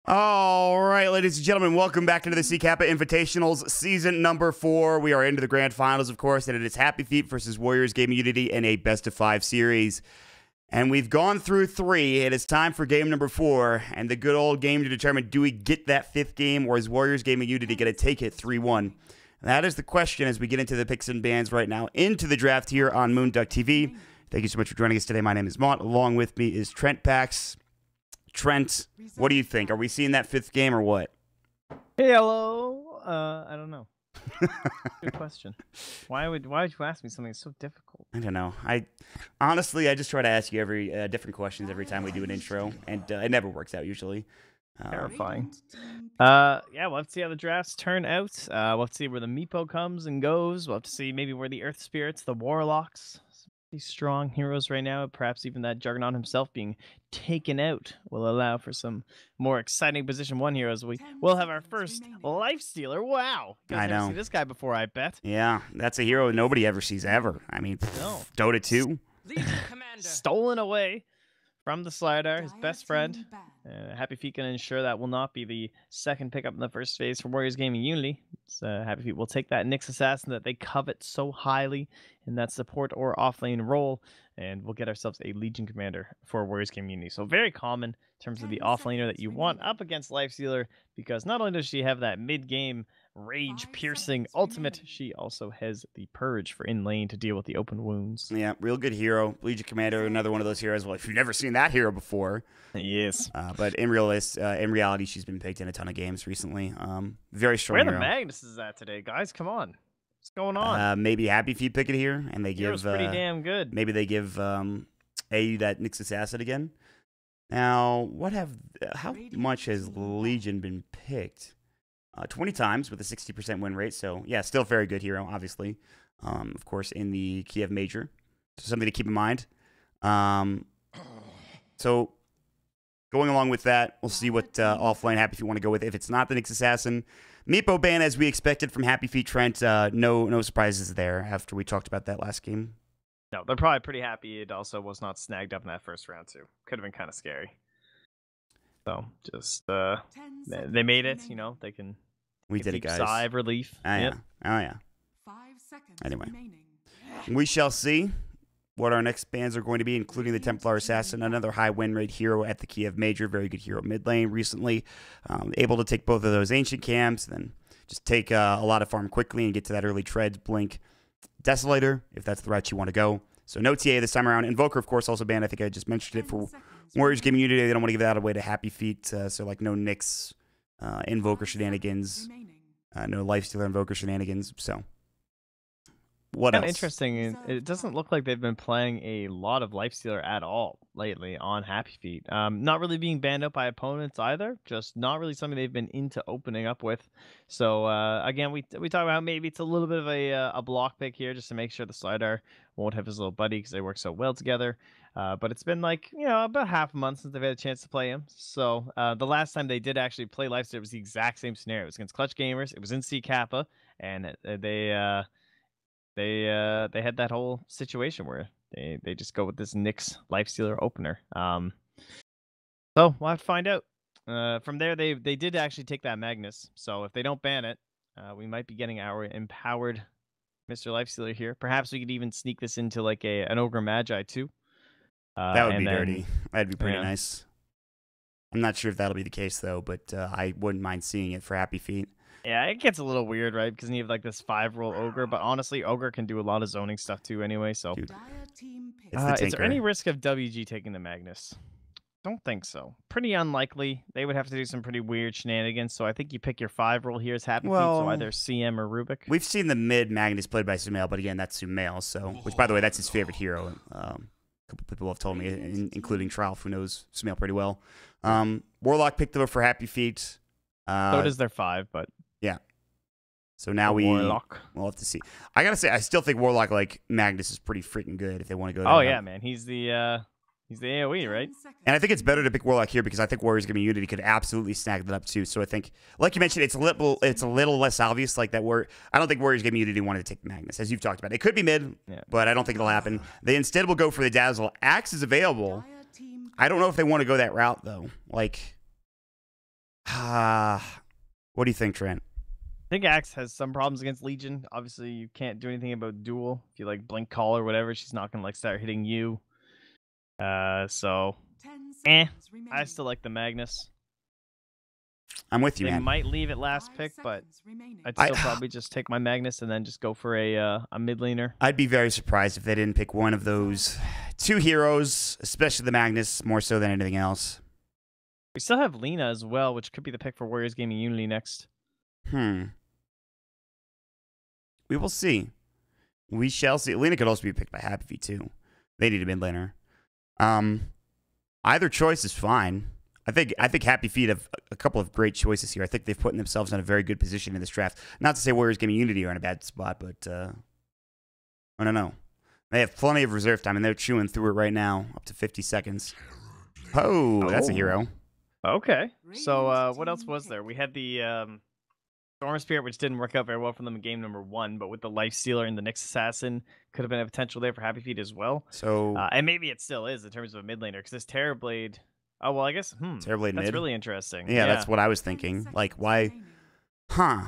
All right, ladies and gentlemen, welcome back into the Kappa Invitationals, season number 4. We are into the grand finals, of course, and it is HappyFeet versus Warriors Game.Unity in a best-of-5 series. And we've gone through 3. It is time for game number 4, and the good old game to determine, do we get that 5th game, or is Warriors Game.Unity going to take it 3-1? That is the question as we get into the picks and bans right now, into the draft here on moonducktv. Thank you so much for joining us today. My name is Mont. Along with me is Trent Pax. Trent, what do you think? Are we seeing that 5th game or what? Hey, hello. I don't know. Good question. Why would you ask me something so difficult? I don't know. Honestly, I just try to ask you every different questions every time we do an intro, and it never works out usually. Terrifying. Yeah, we'll have to see how the drafts turn out. We'll have to see where the Meepo comes and goes. We'll have to see maybe where the Earth Spirits, the Warlocks, these strong heroes right now, perhaps even that Juggernaut himself being taken out will allow for some more exciting position 1 heroes. We will have our first Life Stealer. Wow. You guys never seen this guy before, I bet. Yeah, that's a hero nobody ever sees ever. I mean, no. Dota 2. Stolen away from the Slider, his best friend. HappyFeet can ensure that will not be the second pickup in the first phase for Warriors Game.Unity. HappyFeet will take that Nyx Assassin that they covet so highly in that support or offlane role, and we'll get ourselves a Legion Commander for Warriors Game.Unity. So very common in terms of the offlaner that you want up against Lifestealer, because not only does she have that mid-game rage-piercing ultimate, she also has the Purge for in-lane to deal with the open wounds. Yeah, real good hero. Legion Commander, another one of those heroes. Well, if you've never seen that hero before. Yes. But in reality, she's been picked in a ton of games recently. Very strong Where hero. the Magnus is at today, guys? Come on. What's going on? Maybe HappyFeet pick it here, and they give... pretty damn good. Maybe they give that Nyx Assassin again. Now, how much has Legion been picked? 20 times with a 60% win rate. So, yeah, still very good hero, obviously. Of course, in the Kiev Major. So, something to keep in mind. So, going along with that, we'll see what offlane HappyFeet want to go with. If it's not the Nyx Assassin, Meepo ban as we expected from HappyFeet Trent. No surprises there after we talked about that last game. No, they're probably pretty happy it also was not snagged up in that first round, too. Could have been kind of scary. So, just, they made it, you know, they can... We did it, guys. Sigh of relief. Oh, yeah. Oh, yeah. Anyway, we shall see what our next bans are going to be, including the Templar Assassin, another high win rate hero at the Kiev Major. Very good hero mid lane recently. Able to take both of those ancient camps, then just take a lot of farm quickly and get to that early treads, blink, Desolator, if that's the route you want to go. So no TA this time around. Invoker, of course, also banned. I think I just mentioned it for Warriors Game.Unity. They don't want to give that away to HappyFeet. So like no Nyx Invoker shenanigans, no Lifestealer Invoker shenanigans. So what else? Interesting. It doesn't look like they've been playing a lot of Lifestealer at all lately on HappyFeet. Not really being banned out by opponents either. Just not really something they've been into opening up with. So again, we talk about how maybe it's a little bit of a block pick here just to make sure the Slider won't have his little buddy because they work so well together. But it's been like, you know, about half a month since they've had a chance to play him. So the last time they did actually play Lifestealer was the exact same scenario. It was against Clutch Gamers. It was in Kappa, and they had that whole situation where they just go with this Nyx Lifestealer opener. So we'll have to find out. From there, they did actually take that Magnus. So if they don't ban it, we might be getting our empowered Mr. Lifestealer here. Perhaps we could even sneak this into like an Ogre Magi too. That would be dirty. That'd be pretty nice. I'm not sure if that'll be the case though, but I wouldn't mind seeing it for HappyFeet. Yeah, it gets a little weird, right? Because you have like this 5-roll Ogre, but honestly, Ogre can do a lot of zoning stuff too anyway, so... Dude, is there any risk of WG taking the Magnus? Don't think so. Pretty unlikely. They would have to do some pretty weird shenanigans, so I think you pick your 5-roll here as HappyFeet, so either CM or Rubik. We've seen the mid Magnus played by Sumail, but again, that's Sumail, so... Which, by the way, that's his favorite hero. A couple people have told me, including Trialf, who knows Sumail pretty well. Warlock picked them up for HappyFeet. So does their 5, but... Yeah. So now we'll have to see. I gotta say, I still think Warlock like Magnus is pretty freaking good if they want to go there. Oh yeah, man. He's the AoE, right? And I think it's better to pick Warlock here because I think Warriors Game.Unity could absolutely snag that up too. So I think, like you mentioned, it's a little less obvious like that. I don't think Warriors Game.Unity wanted to take Magnus, as you've talked about. It could be mid, but I don't think it'll happen. They instead will go for the Dazzle. Axe is available. I don't know if they want to go that route, though. Like, what do you think, Trent? I think Axe has some problems against Legion. Obviously, you can't do anything about Duel. If you like blink call or whatever, she's not gonna like start hitting you. So, I still like the Magnus. I'm with you, They man. might leave it last pick, but I'd still probably just take my Magnus and then just go for a mid laner. I'd be very surprised if they didn't pick one of those two heroes, especially the Magnus, more so than anything else. We still have Lina as well, which could be the pick for Warriors Gaming Unity next. We will see. We shall see. Lina could also be picked by HappyFeet too. They need a mid laner. Either choice is fine. I think HappyFeet have a couple of great choices here. I think they've put themselves in a very good position in this draft. Not to say Warriors Gaming Unity are in a bad spot, but I don't know. They have plenty of reserve time, and they're chewing through it right now, up to 50 seconds. Oh, that's a hero. Okay. So what else was there? We had the Storm Spirit, which didn't work out very well for them in game number 1, but with the Life Stealer and the Nyx Assassin, could have been a potential there for HappyFeet as well. So, and maybe it still is in terms of a mid laner, because this Terrorblade. Oh well, I guess. Terrorblade that's mid? really interesting. Yeah, that's what I was thinking. Like, why? Huh?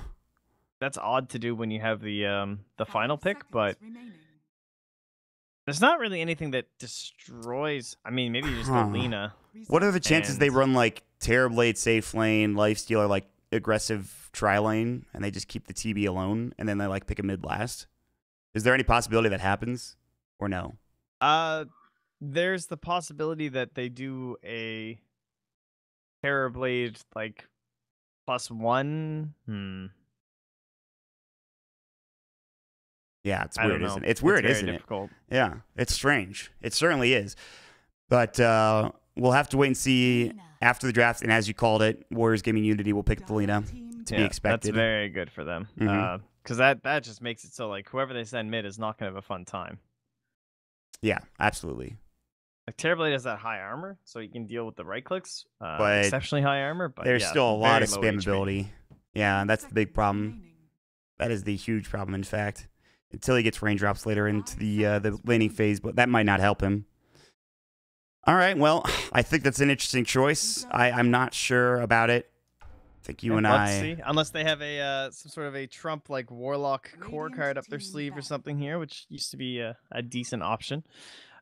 That's odd to do when you have the final pick, but there's not really anything that destroys. I mean, maybe you just go Lina. What are the chances they run like Terrorblade safe lane, Lifestealer like aggressive tri lane, and they just keep the TB alone, and then they like pick a mid last? Is there any possibility that happens, or no? There's the possibility that they do a Terrorblade like +1. Yeah, it's weird, isn't it? It's weird, isn't it? Yeah, it's strange. It certainly is. But we'll have to wait and see after the draft. And as you called it, Warriors Gaming Unity will pick the Lina to be expected. That's very good for them. Because that just makes it so like whoever they send mid is not going to have a fun time. Yeah, absolutely. Like Terrorblade has that high armor, so you can deal with the right clicks. But exceptionally high armor, but there's still a lot of spammability. Yeah, and that's the big problem. That is the huge problem, in fact. Until he gets raindrops later into the laning phase, but that might not help him. All right, well, I think that's an interesting choice. I'm not sure about it. I think you and let's see. Unless they have a some sort of a Trump like Warlock core card up their sleeve or something here, which used to be a decent option.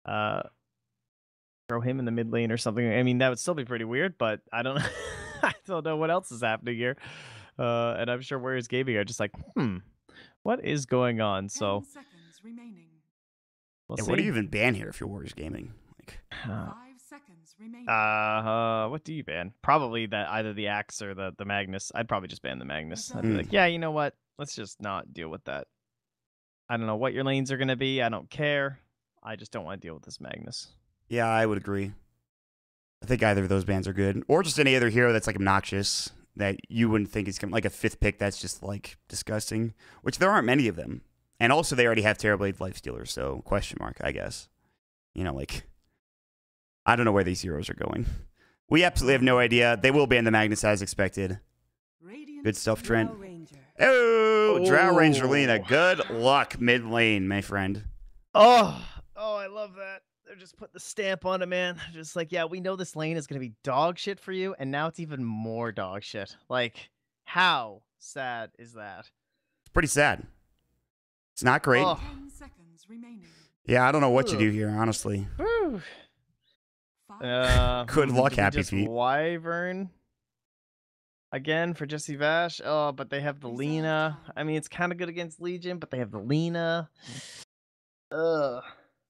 Throw him in the mid lane or something. I mean, that would still be pretty weird, but I don't know. I don't know what else is happening here. And I'm sure Warriors Gaming are just like, what is going on? So, we'll see. What do you even ban here if you're Warriors Gaming? Like, 5 seconds remaining. What do you ban? Probably that either the Axe or the Magnus. I'd probably just ban the Magnus. I'd be like, yeah, you know what? Let's just not deal with that. I don't know what your lanes are gonna be. I don't care. I just don't want to deal with this Magnus. Yeah, I would agree. I think either of those bans are good. Or just any other hero that's like obnoxious that you wouldn't think is like a 5th pick that's just like disgusting, which there aren't many of them. And also they already have Terrorblade Lifestealer, so question mark, I guess. You know, like, I don't know where these heroes are going. We absolutely have no idea. They will ban the Magnus as expected. Good stuff, Trent. Oh, Drow Ranger Lina. Good luck mid lane, my friend. Oh, I love that. They're just putting the stamp on it, man. They're just like, yeah, we know this lane is going to be dog shit for you, and now it's even more dog shit. Like, how sad is that? It's pretty sad. It's not great. 10 seconds remaining. Yeah, I don't know what you do here, honestly. Good luck, HappyFeet. Wyvern again for Jesse Vash. Oh, but they have the Lina. I mean, it's kind of good against Legion, but they have the Lina.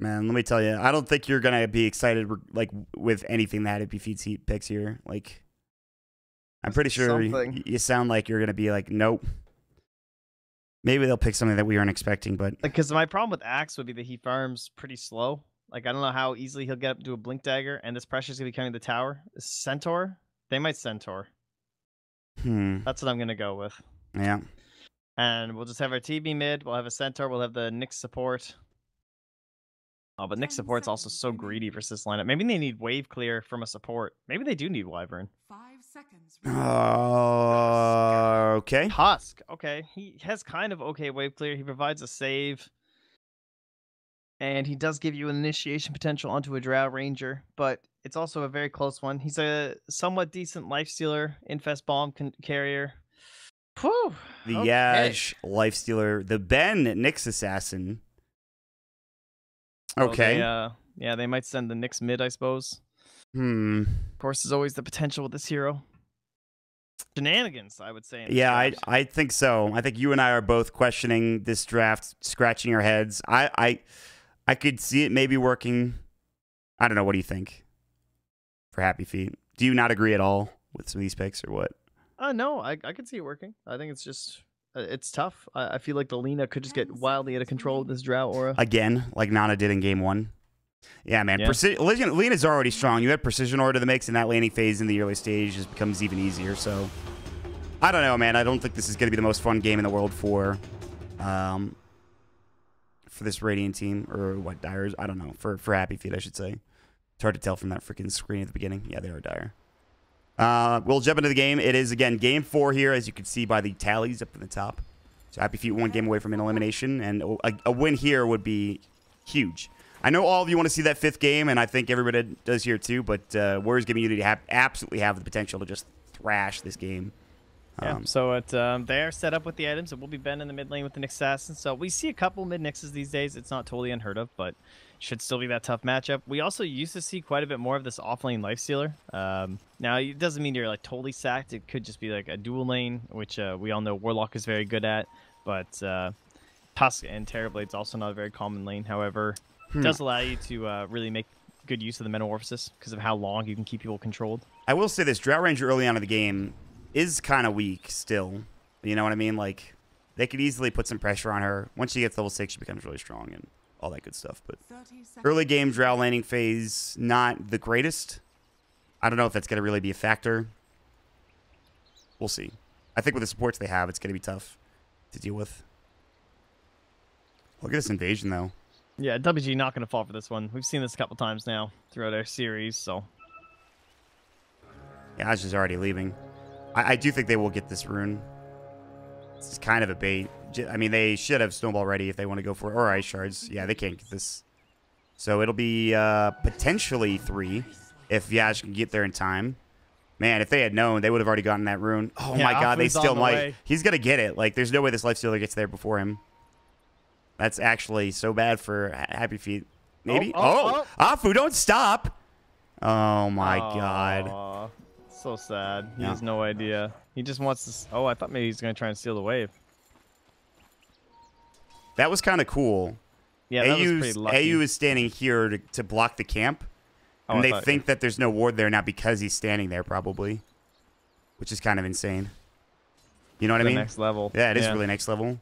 Man, let me tell you, I don't think you're gonna be excited like with anything that HappyFeet picks here. Like, I'm pretty sure you sound like you're gonna be like, nope. Maybe they'll pick something that we aren't expecting, but because my problem with Axe would be that he farms pretty slow. Like, I don't know how easily he'll get up to a Blink Dagger, and this pressure's gonna be coming to the tower. Centaur, they might Centaur. That's what I'm gonna go with. Yeah. And we'll just have our TB mid. We'll have a Centaur. We'll have the Nyx support. Oh, but Nyx support's also so greedy versus this lineup. Maybe they need wave clear from a support. Maybe they do need Wyvern. 5 seconds. Okay. Husk. Okay. He has kind of okay wave clear. He provides a save. And he does give you an initiation potential onto a Drow Ranger, but it's also a very close one. He's a somewhat decent Lifestealer, Infest Bomb carrier. Whew. The Okay. Yash, Lifestealer, the Ben, Nyx Assassin. Okay. So yeah, they might send the Nyx mid, I suppose. Of course, there's always the potential with this hero. Shenanigans, I would say. Yeah, I think so. I think you and I are both questioning this draft, scratching our heads. I could see it maybe working. I don't know. What do you think for HappyFeet? Do you not agree at all with some of these picks or what? No, I could see it working. I think it's just it's tough. I feel like the Lina could just get wildly out of control with this Drow aura again, like Nana did in game 1. Yeah, man. Yeah. Lena's already strong. You add Precision Aura to the mix, and that laning phase in the early stage just becomes even easier. So, I don't know, man. I don't think this is going to be the most fun game in the world for this Radiant team. Or what, Dyers? I don't know. For HappyFeet, I should say. It's hard to tell from that freaking screen at the beginning. Yeah, they are Dire. We'll jump into the game. It is, again, game 4 here, as you can see by the tallies up in the top. So HappyFeet 1 game away from an elimination, and a win here would be huge. I know all of you want to see that 5th game, and I think everybody does here too, but Warriors Gaming Unity absolutely have the potential to just thrash this game. Yeah, so they are set up with the items. It will be Ben in the mid lane with the Nyx Assassin. So we see a couple mid Nyxes these days. It's not totally unheard of, but should still be that tough matchup. We also used to see quite a bit more of this off-lane Lifestealer. Now, it doesn't mean you're like totally sacked. It could just be like a dual lane, which we all know Warlock is very good at, but Tusk and Terrorblade's also not a very common lane. However, it does allow you to really make good use of the Metamorphosis because of how long you can keep people controlled. I will say this, Drow Ranger early on in the game is kind of weak still. You know what I mean? Like, they could easily put some pressure on her. Once she gets level 6, she becomes really strong and all that good stuff. But early game Drow laning phase, not the greatest. I don't know if that's going to really be a factor. We'll see. I think with the supports they have, it's going to be tough to deal with. Look at this invasion, though. Yeah, WG not going to fall for this one. We've seen this a couple times now throughout our series, so. Yeah, Ash is already leaving. I do think they will get this rune. This is kind of a bait. I mean, they should have Snowball ready if they want to go for it. Or Ice Shards. Yeah, they can't get this. So it'll be potentially 3 if Yash can get there in time. Man, if they had known, they would have already gotten that rune. Oh yeah, my god, they still might. Way. He's going to get it. Like, there's no way this Lifestealer gets there before him. That's actually so bad for HappyFeet. Maybe? Oh! Afu, don't stop! Oh my god. So sad. He has no idea. He just wants to... Oh, I thought maybe he's going to try and steal the wave. That was kind of cool. Yeah, that was pretty lucky. AU is standing here to block the camp. And they think that there's no ward there now because he's standing there, probably. Which is kind of insane. You know what I mean? Next level. Yeah, it is really next level.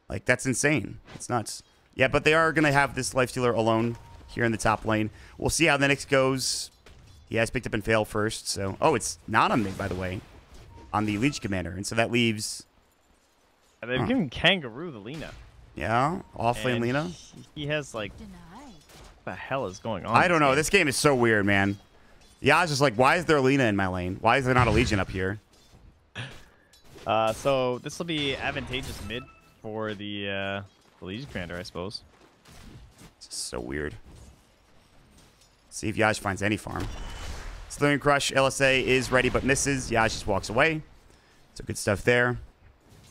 Like, that's insane. It's nuts. Yeah, but they are going to have this Lifestealer alone here in the top lane. We'll see how the next goes. He has picked up and failed first, so... Oh, it's not on me, by the way. On the Leech Commander. And so that leaves... They've given Kangaroo the Lina. Yeah, off-lane Lina. He has, like... What the hell is going on? I don't know. This game is so weird, man. Yeah, I was just like, why is there a Lina in my lane? Why is there not a Legion up here? So this will be advantageous mid for the Legion Commander, I suppose. It's so weird. See if Yash finds any farm. Slithering Crush, LSA is ready but misses. Yash just walks away. So good stuff there.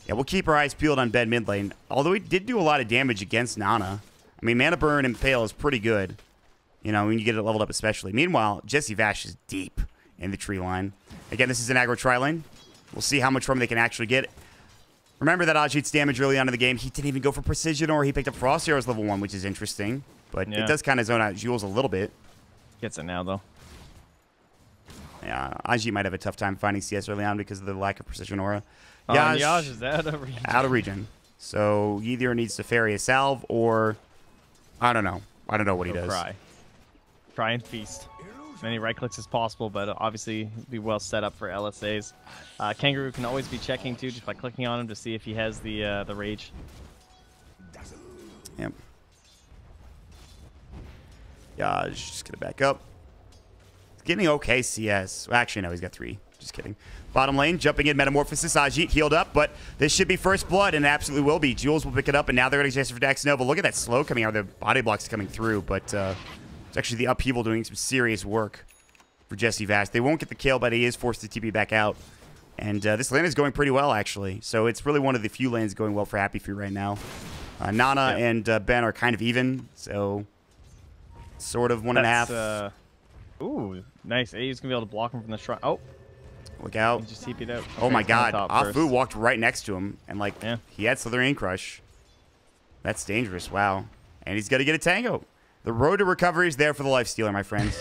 Yeah, we'll keep our eyes peeled on Ben mid lane. Although he did do a lot of damage against Nana. I mean, Mana Burn and Impale is pretty good. You know, when you get it leveled up especially. Meanwhile, Jesse Vash is deep in the tree line. Again, this is an aggro tri lane. We'll see how much farm they can actually get. Remember that Ajit's damage early on in the game. He didn't even go for Precision, or he picked up Frost Arrows level 1, which is interesting. But it does kind of zone out Jules a little bit. Gets it now, though. Yeah, Ajit might have a tough time finding CS early on because of the lack of Precision Aura. Yaj is out of region. Out of region. So he either needs to ferry a salve or... I don't know. I don't know what he does. Try and feast. As many right clicks as possible, but obviously be well set up for LSAs. Kangaroo can always be checking too, just by clicking on him to see if he has the rage. Yep. Yaj, just gonna back up. He's getting okay CS. Well, actually, no, he's got 3. Just kidding. Bottom lane, jumping in, Metamorphosis. Ajit healed up, but this should be first blood, and it absolutely will be. Jules will pick it up, and now they're going to chase for Dax Nova. Look at that slow coming out. The body blocks coming through, but it's actually the upheaval doing some serious work for Jesse Vast. They won't get the kill, but he is forced to TP back out. And this lane is going pretty well, actually. So it's really one of the few lanes going well for HappyFeet right now. Nana and Ben are kind of even, so sort of 1.5. Ooh, nice. He's going to be able to block him from the shrine. Oh. Look out. He just TP'd out. Okay, oh my god. Afu first. walked right next to him, and like he had Slithering Crush. That's dangerous. Wow. And he's got to get a tango. The road to recovery is there for the Lifestealer, my friends.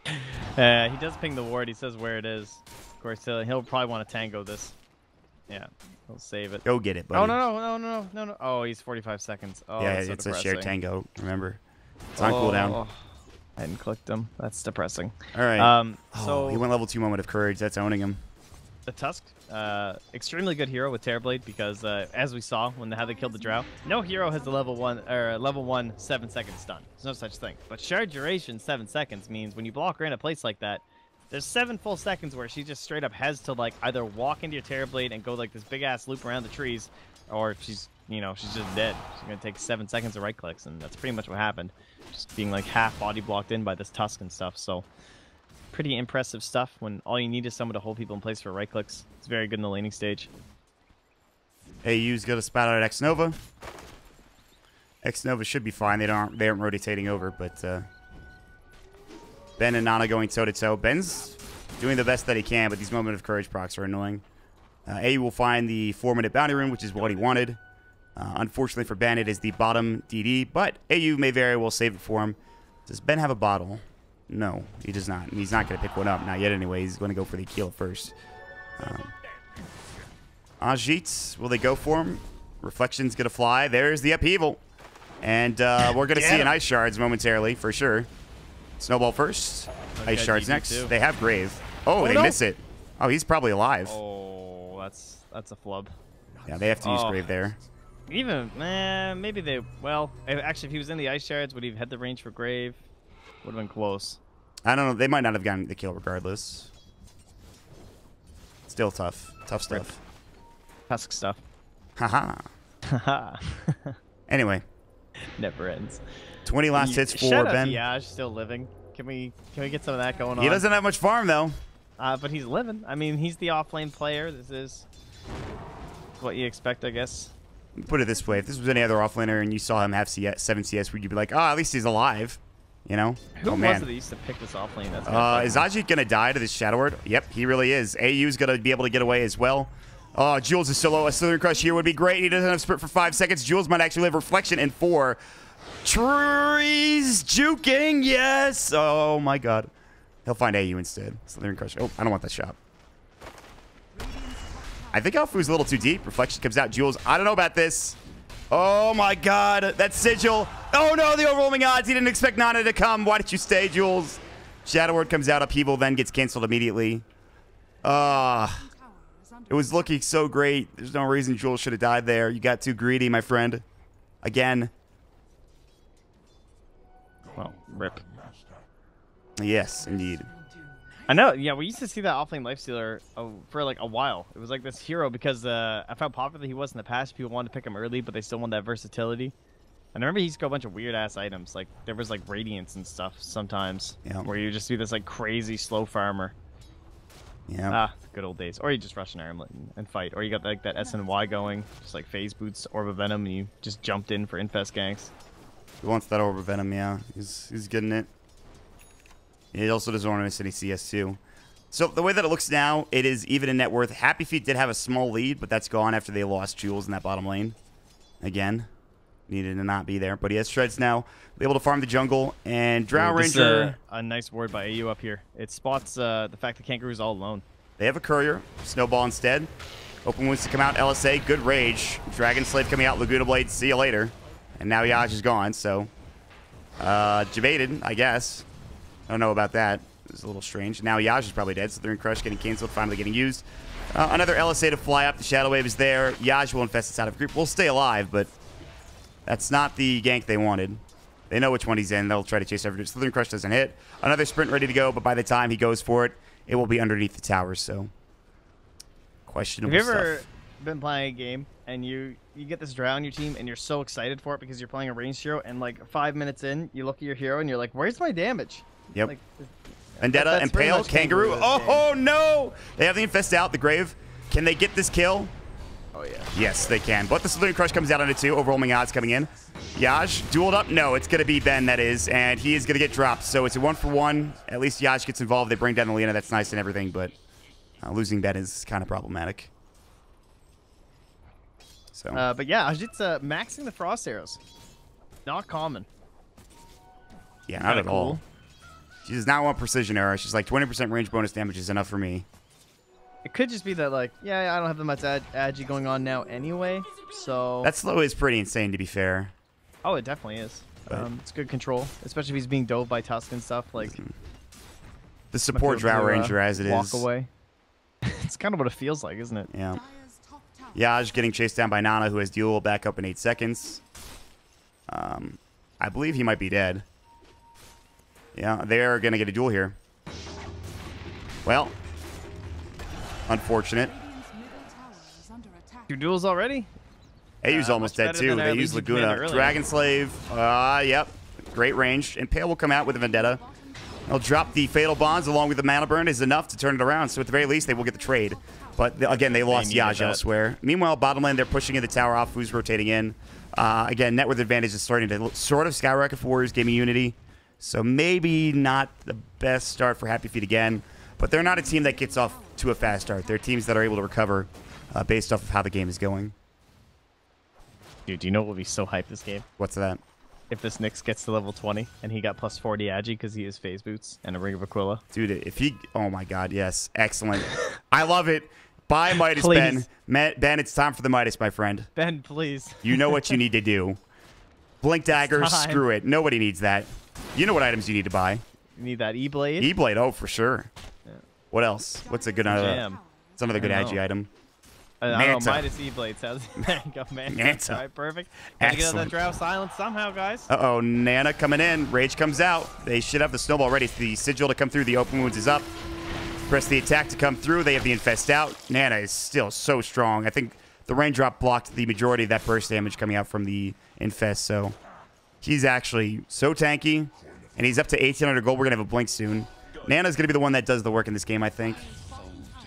He does ping the ward. He says where it is. Of course, he'll probably want to tango this. Yeah, he'll save it. Go get it, buddy. Oh, no. Oh, he's 45 seconds. Oh, yeah, so it's depressing. a shared tango, remember. It's on cooldown. I hadn't clicked him. That's depressing. All right. So he went level 2 Moment of Courage. That's owning him. The Tusk, extremely good hero with Terrorblade because, as we saw when they killed the Drow, no hero has a level 1 7-second stun. There's no such thing. But shard duration 7 seconds means when you block her in a place like that, there's 7 full seconds where she just straight up has to like either walk into your Terrorblade and go like this big ass loop around the trees, or if she's she's just dead. She's gonna take 7 seconds of right clicks, and that's pretty much what happened. Just being like half body blocked in by this Tusk and stuff. So pretty impressive stuff when all you need is someone to hold people in place for right clicks. It's very good in the laning stage. AU's got a spot out at X Nova. X Nova should be fine. They aren't rotating over, but Ben and Nana going toe to toe. Ben's doing the best that he can, but these Moment of Courage procs are annoying. AU will find the 4-minute bounty rune, which is what he wanted. Unfortunately for Ben, it is the bottom DD, but AU may very well save it for him. Does Ben have a bottle? No, he does not. And he's not going to pick one up. Not yet anyway. He's going to go for the kill first. Ajit, will they go for him? Reflection's going to fly. There's the upheaval. And we're going to see an Ice Shards momentarily, for sure. Snowball first. Okay, Ice Shards next. Too. They have Grave. Oh, they miss it. Oh, he's probably alive. Oh, that's a flub. Yeah, they have to use Grave there. Even, maybe they... Well, actually, if he was in the Ice Shards, would he have had the range for Grave? Would have been close. I don't know. They might not have gotten the kill regardless. Still tough. Tough stuff. Rip. Tusk stuff. Haha. Haha. Anyway. Never ends. 20 last hits for Ben. Yaj still living. Can we get some of that going on? He doesn't have much farm though. But he's living. I mean, he's the offlane player. This is what you expect, I guess. Put it this way: if this was any other offlaner and you saw him have 7 CS, would you be like, "Oh, at least he's alive"? You know? Who was it that used to pick this offlane? Is Ajit gonna die to this Shadow Word? Yep, he really is. AU's gonna be able to get away as well. Jules is solo. A Slithering Crush here would be great. He doesn't have sprint for 5 seconds. Jules might actually have Reflection in 4. Trees juking, yes. Oh my god. He'll find AU instead. Slithering Crush. Oh, I don't want that shot. I think Alfu's a little too deep. Reflection comes out. Jules, I don't know about this. Oh my god. That sigil. Oh no, the overwhelming odds. He didn't expect Nana to come. Why did you stay, Jules? Shadow Word comes out. Upheaval then gets canceled immediately. It was looking so great. There's no reason Jules should have died there. You got too greedy, my friend. Again. Well, rip. Yes, indeed. I know. Yeah, we used to see that offlane Lifestealer for like a while. It was like this hero because of how popular he was in the past. People wanted to pick him early, but they still wanted that versatility. And I remember he used to go a bunch of weird ass items. Like there was like Radiance and stuff sometimes, where you just be this like crazy slow farmer. Yeah. The good old days. Or you just rush an armlet and fight. Or you got like that SNY going, just like phase boots, Orb of Venom, and you just jumped in for infest ganks. He wants that Orb of Venom, yeah. He's getting it. He also doesn't want to miss any CS too. So the way that it looks now, it is even in net worth. HappyFeet did have a small lead, but that's gone after they lost Jules in that bottom lane. Again, needed to not be there. But he has Shreds now. Be able to farm the jungle. And Drow Ranger... a nice ward by AU up here. It spots the fact that Kangaroo's all alone. They have a courier. Snowball instead. Open Wounds to come out. LSA, good rage. Dragon Slave coming out. Laguna Blade, see you later. And now Yaj is gone, so... Debated, I guess. I don't know about that. It's a little strange. Now Yaj is probably dead, so they're in Crush getting canceled, finally getting used. Another LSA to fly up. The Shadow Wave is there. Yaj will infest us out of group. We'll stay alive, but that's not the gank they wanted. They know which one he's in. They'll try to chase everything. Slithering Crush doesn't hit. Another sprint ready to go, but by the time he goes for it, it will be underneath the towers. So questionable Have you ever stuff. been playing a game and you get this drow on your team and you're so excited for it because you're playing a ranged hero, and like 5 minutes in, you look at your hero and you're like, "Where's my damage?" Yep. Like, Vendetta, that's pretty Impale, much Kangaroo. this Oh no! They have the Infest out, the Grave. Can they get this kill? Oh yeah. Yes, they can. But the Saloon Crush comes out on it too. Overwhelming odds coming in. Yaj dueled up. No, it's going to be Ben, that is. And he is going to get dropped. So it's a 1-for-1. At least Yaj gets involved. They bring down the Lena. That's nice and everything. But losing Ben is kind of problematic. So. But yeah, Ajit's maxing the frost arrows. Not common. Yeah, not at cool. all. She does not want precision arrow. She's like 20% range bonus damage is enough for me. It could just be that, like, yeah, I don't have that much agi going on now anyway, so... That slow is pretty insane, to be fair. Oh, it definitely is. It's good control, especially if he's being dove by Tusk and stuff. Like, the support Drow Ranger as it is. Walk away. It's kind of what it feels like, isn't it? Yeah. Yaj getting chased down by Nana, who has duel back up in 8 seconds. I believe he might be dead. Yeah, they're going to get a duel here. Well, unfortunate. 2 duels already? AU's almost dead too. They use Laguna. Dragon Slave. Yep. Great range. Impale will come out with a Vendetta. They'll drop the Fatal Bonds along with the Mana Burn is enough to turn it around. So at the very least, they will get the trade. But again, they lost Yaj elsewhere. Meanwhile, bottom lane, they're pushing in the tower off. Who's rotating in? Again, net worth advantage is starting to sort of skyrocket for Warriors Gaming.Unity. So maybe not the best start for HappyFeet again. But they're not a team that gets off to a fast start. They're teams that are able to recover based off of how the game is going. Dude, do you know what would be so hyped this game? What's that? If this Nyx gets to level 20 and he got plus 40 agi because he has phase boots and a Ring of Aquila. Dude, if he... Oh my god, yes. Excellent. I love it. Buy Midas, Please. Ben. Ben, it's time for the Midas, my friend. Ben, please. You know what you need to do. Blink Dagger, It's time. screw it. Nobody needs that. You know what items you need to buy. You need that E-Blade. E-Blade, oh, for sure. Yeah. What else? What's a good... Jam. It's another good I don't agi know. item. I don't Manta. know, Midas E-Blade sounds... There you go, man. Manta. All right, perfect. Gotta get out Excellent. that Drow silence somehow, guys. Uh-oh, Nana coming in. Rage comes out. They should have the snowball ready. The sigil to come through. The open wounds is up. Press the attack to come through. They have the infest out. Nana is still so strong. I think the raindrop blocked the majority of that burst damage coming out from the infest, so he's actually so tanky. And he's up to 1,800 gold. We're going to have a blink soon. Nana's going to be the one that does the work in this game, I think.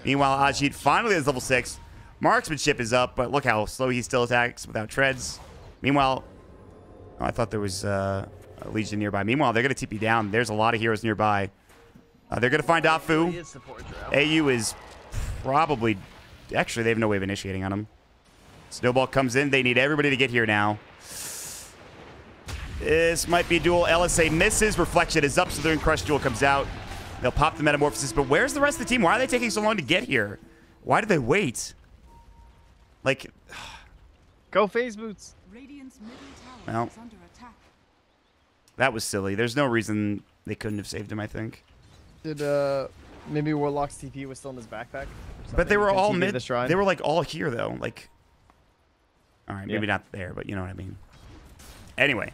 Meanwhile, Ajit finally has level 6. Marksmanship is up, but look how slow he still attacks without treads. Meanwhile, oh, I thought there was a Legion nearby. Meanwhile, they're going to TP down. There's a lot of heroes nearby. They're going to find Afu. AU is probably... Actually, they have no way of initiating on him. Snowball comes in. They need everybody to get here now. This might be a duel. LSA misses. Reflection is up. Southern Crush duel comes out. They'll pop the Metamorphosis. But where's the rest of the team? Why are they taking so long to get here? Why did they wait? Like... Go phase boots. Well, that was silly. There's no reason they couldn't have saved him, I think. Did maybe Warlock's TP was still in his backpack? But they were all TP mid. the shrine? They were like all here though. Like, all right, maybe Yeah. not there, but you know what I mean. Anyway,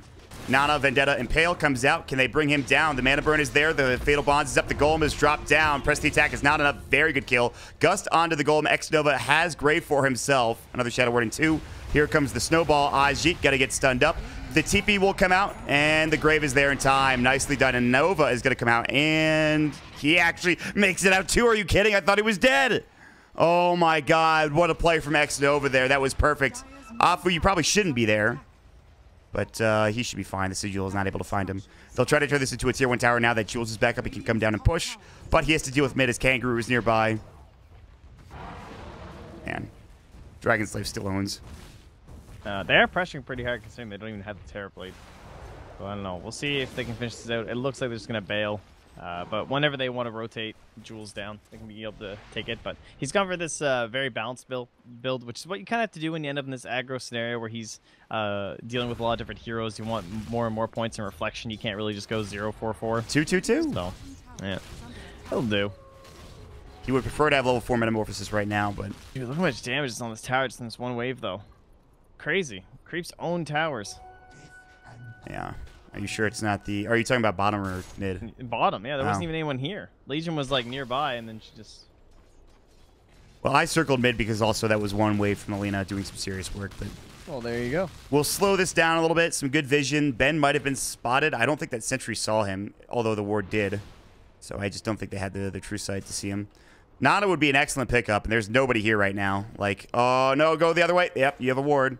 Nana, Vendetta, Impale comes out. Can they bring him down? The Mana Burn is there. The Fatal Bonds is up. The Golem is dropped down. Press the attack is not enough. Very good kill. Gust onto the Golem. X-Nova has Grave for himself. Another Shadow Ward in 2. Here comes the Snowball. Ajit got to get stunned up. The TP will come out, and the Grave is there in time. Nicely done. And Nova is going to come out, and he actually makes it out too. Are you kidding? I thought he was dead. Oh my god. What a play from X-Nova there. That was perfect. Afu, you probably shouldn't be there. But he should be fine. The Sigil is not able to find him. They'll try to turn this into a tier 1 tower now that Jules is back up. He can come down and push. But he has to deal with mid as Kangaroo is nearby. Man. Dragon Slave still owns. They're pressuring pretty hard considering they don't even have the Terror Blade. So I don't know. We'll see if they can finish this out. It looks like they're just going to bail. But whenever they want to rotate Jules down, they can be able to take it. But he's gone for this very balanced build, which is what you kind of have to do when you end up in this aggro scenario where he's dealing with a lot of different heroes. You want more and more points in reflection. You can't really just go 0-4-4. 2-2-2. So, yeah. It'll do. He would prefer to have level 4 Metamorphosis right now, but... Dude, look how much damage is on this tower just in this one wave, though. Crazy. Creeps own towers. Yeah. Are you sure it's not the... Are you talking about bottom or mid? Bottom, yeah. There wasn't even anyone here. Legion was, like, nearby, and then she just... Well, I circled mid because also that was one wave from Alina doing some serious work, but... Well, there you go. We'll slow this down a little bit. Some good vision. Ben might have been spotted. I don't think that sentry saw him, although the ward did. So I just don't think they had the true sight to see him. Nana would be an excellent pickup, and there's nobody here right now. Like, oh, no, go the other way. Yep, you have a ward.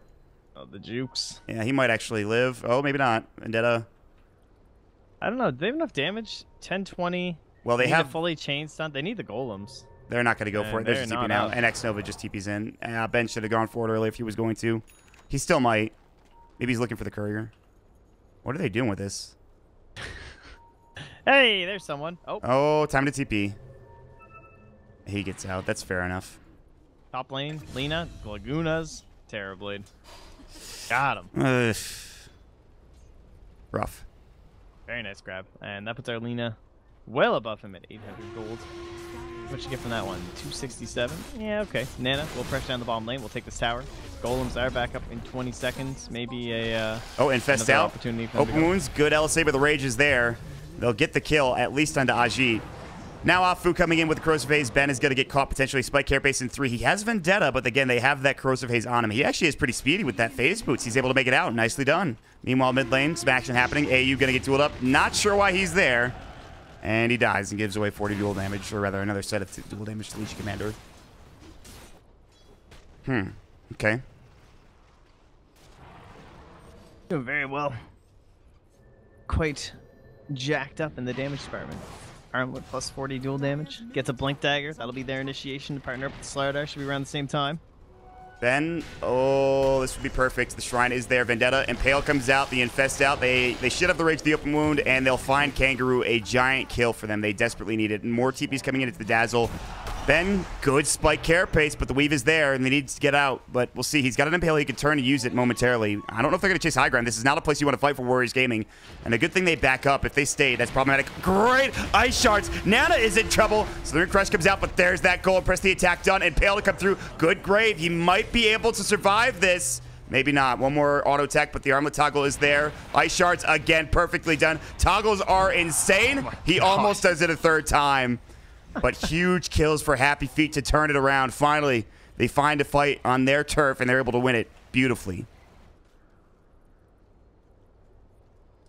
Oh, the jukes. Yeah, he might actually live. Oh, maybe not. Vendetta. I don't know. Do they have enough damage? 10, 20. Well, they have... a fully chain stun. They need the golems. They're not going to go for it. They're just TP now. Out. And X-Nova just TP's in. Ben should have gone for it earlier if he was going to. He still might. Maybe he's looking for the courier. What are they doing with this? Hey, there's someone. Oh, time to TP. He gets out. That's fair enough. Top lane, Lina, Lagunas, Terrorblade. Got him. Rough. Very nice grab. And that puts our Lina well above him at 800 gold. What'd you get from that one? 267? Yeah, okay. Nana, we'll press down the bottom lane. We'll take this tower. Golems are back up in 20 seconds. Maybe a Infest out. Opportunity for Open wounds. Good LSA, but the rage is there. They'll get the kill, at least onto Ajit. Now Afu coming in with the Corrosive Haze. Ben is going to get caught potentially. Spike Carapace in 3. He has Vendetta, but again, they have that Corrosive Haze on him. He actually is pretty speedy with that Phase Boots. He's able to make it out. Nicely done. Meanwhile, mid lane, some action happening. AU going to get dueled up. Not sure why he's there. And he dies and gives away 40 duel damage, or rather another set of duel damage to Legion Commander. Okay. Doing very well. Quite jacked up in the damage department. Armlet plus 40 dual damage. Gets a Blink Dagger. That'll be their initiation to partner up with the Slardar. Should be around the same time. Ben, oh, this would be perfect. The Shrine is there. Vendetta. Impale comes out. The Infest out. They should have the Rage, the Open Wound, and they'll find Kangaroo a giant kill for them. They desperately need it. And more TPs coming in. It's the Dazzle. Ben, good Spike Carapace, but the Weave is there, and they need to get out. But we'll see. He's got an Impale. He can turn and use it momentarily. I don't know if they're going to chase high ground. This is not a place you want to fight for Warriors Gaming. And a good thing they back up. If they stay, that's problematic. Great Ice Shards. Nana is in trouble. Slithering Crest comes out, but there's that goal. Press the attack done. Impale to come through. Good grave. He might be able to survive this. Maybe not. One more auto tech, but the Armlet Toggle is there. Ice Shards, again, perfectly done. Toggles are insane. He almost does it a third time. But huge kills for HappyFeet to turn it around. Finally, they find a fight on their turf, and they're able to win it beautifully.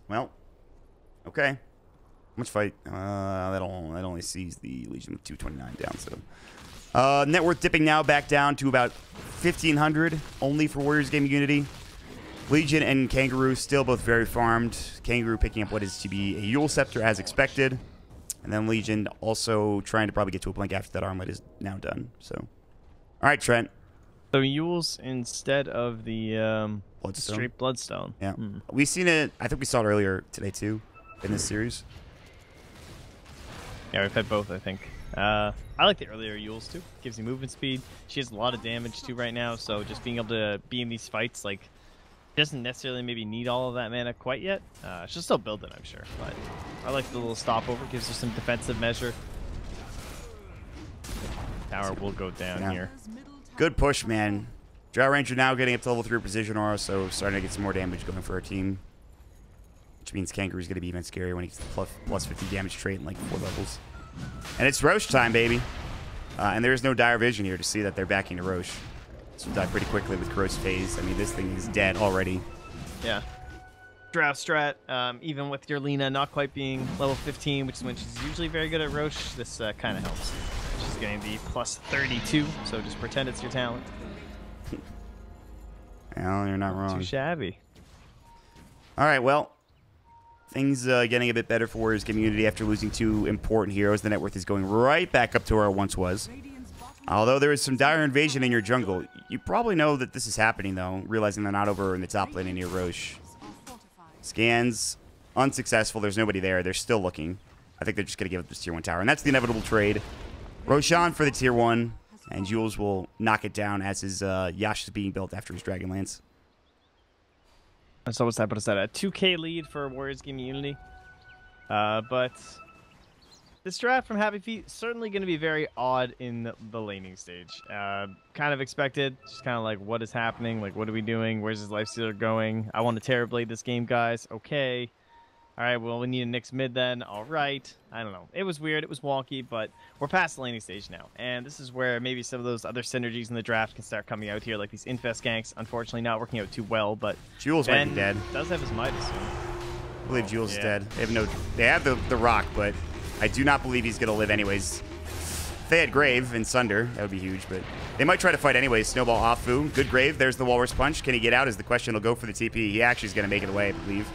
Well, okay. How much fight? That only sees the Legion with 229 down. So, net worth dipping now back down to about 1,500 only for Warriors Gaming Unity. Legion and Kangaroo still both very farmed. Kangaroo picking up what is to be a Yule Scepter as expected. And then Legion also trying to probably get to a blink after that Armlet is now done. So, all right, Trent. So Yules instead of the Bloodstone. straight Bloodstone. Yeah. We've seen it. I think we saw it earlier today, too, in this series. Yeah, we've had both, I think. I like the earlier Yules, too. Gives you movement speed. She has a lot of damage, too, right now. So just being able to be in these fights, like, doesn't necessarily maybe need all of that mana quite yet. She'll still build it, I'm sure. But I like the little stopover. Gives her some defensive measure. Tower will go down here. Good push, man. Drow Ranger now getting up to level 3 Precision Aura, so starting to get some more damage going for our team. Which means Kangaroo's going to be even scarier when he gets the plus 50 damage trait in like 4 levels. And it's Roche time, baby. And there is no dire vision here to see that they're backing to Roche. This will die pretty quickly with Corrosive Haze. I mean, this thing is dead already. Yeah. Drow strat, even with your Lina not quite being level 15, which is when she's usually very good at Roche, this kind of helps. She's getting the plus 32, so just pretend it's your talent. Well, you're not wrong. Too shabby. All right, well, things getting a bit better for Warriors Gaming Unity after losing 2 important heroes. The net worth is going right back up to where it once was. Although there is some dire invasion in your jungle. You probably know that this is happening, though, realizing they're not over in the top lane near Roche. Scans, unsuccessful. There's nobody there. They're still looking. I think they're just going to give up this tier 1 tower. And that's the inevitable trade. Roshan for the tier 1. And Jules will knock it down as his Yash is being built after his Dragonlance. So what's that? What is that? A 2K lead for Warriors Gaming Unity. But this draft from HappyFeet certainly going to be very odd in the laning stage. Kind of expected. Just kind of like, what is happening? Like, what are we doing? Where's his lifestealer going? I want to Terrorblade this game, guys. Okay. All right, well, we need a Nyx mid then. All right. I don't know. It was weird. It was wonky, but we're past the laning stage now. And this is where maybe some of those other synergies in the draft can start coming out here, like these infest ganks. Unfortunately, not working out too well, but Jules might be dead. Does have his Midas soon. I believe Jules is dead. They have the rock, but I do not believe he's going to live anyways. If they had Grave and Sunder, that would be huge, but they might try to fight anyways. Snowball off Fu. Good Grave. There's the Walrus Punch. Can he get out is the question. He'll go for the TP. He actually is going to make it away, I believe.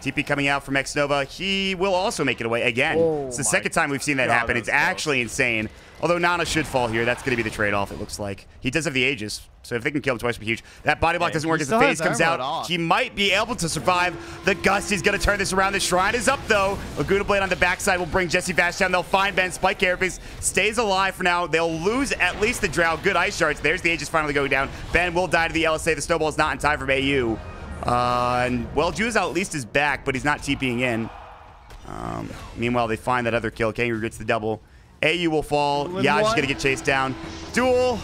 TP coming out from X-Nova. He will also make it away again. Oh, it's the second time we've seen that happen. It's actually insane. Although Nana should fall here. That's going to be the trade-off, it looks like. He does have the Aegis, so if they can kill him twice, it'd be huge. That body block doesn't work as the phase comes out. He might be able to survive the Gust. He's going to turn this around. The Shrine is up, though. Laguna Blade on the backside will bring Jesse Vash down. They'll find Ben. Spike Carapace stays alive for now. They'll lose at least the Drow. Good Ice Shards. There's the Aegis finally going down. Ben will die to the LSA. The Snowball is not in time from AU. And well, Juzo at least is back, but he's not TPing in. Meanwhile, they find that other kill. Kangaroo gets the double. AU will fall. Yaj is going to get chased down. Duel.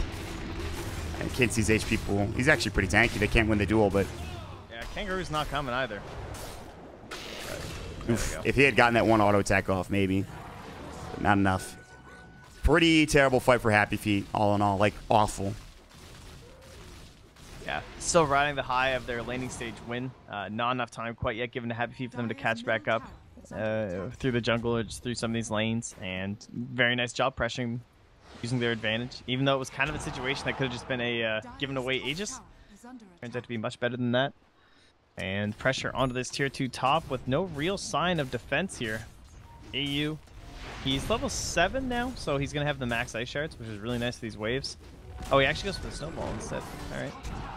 And Kinsey's HP pool. He's actually pretty tanky. They can't win the duel, but... Yeah, Kangaroo's not coming either. Oof, if he had gotten that one auto attack off, maybe. But not enough. Pretty terrible fight for HappyFeet, all in all. Like, awful. Yeah, still riding the high of their laning stage win. Not enough time quite yet given to HappyFeet for them to catch back up through the jungle or just through some of these lanes. And very nice job pressuring, using their advantage. Even though it was kind of a situation that could have just been a given away Aegis. Turns out to be much better than that. And pressure onto this tier 2 top with no real sign of defense here. AU, he's level 7 now, so he's going to have the max ice shards, which is really nice for these waves. Oh, he actually goes for the snowball instead. All right.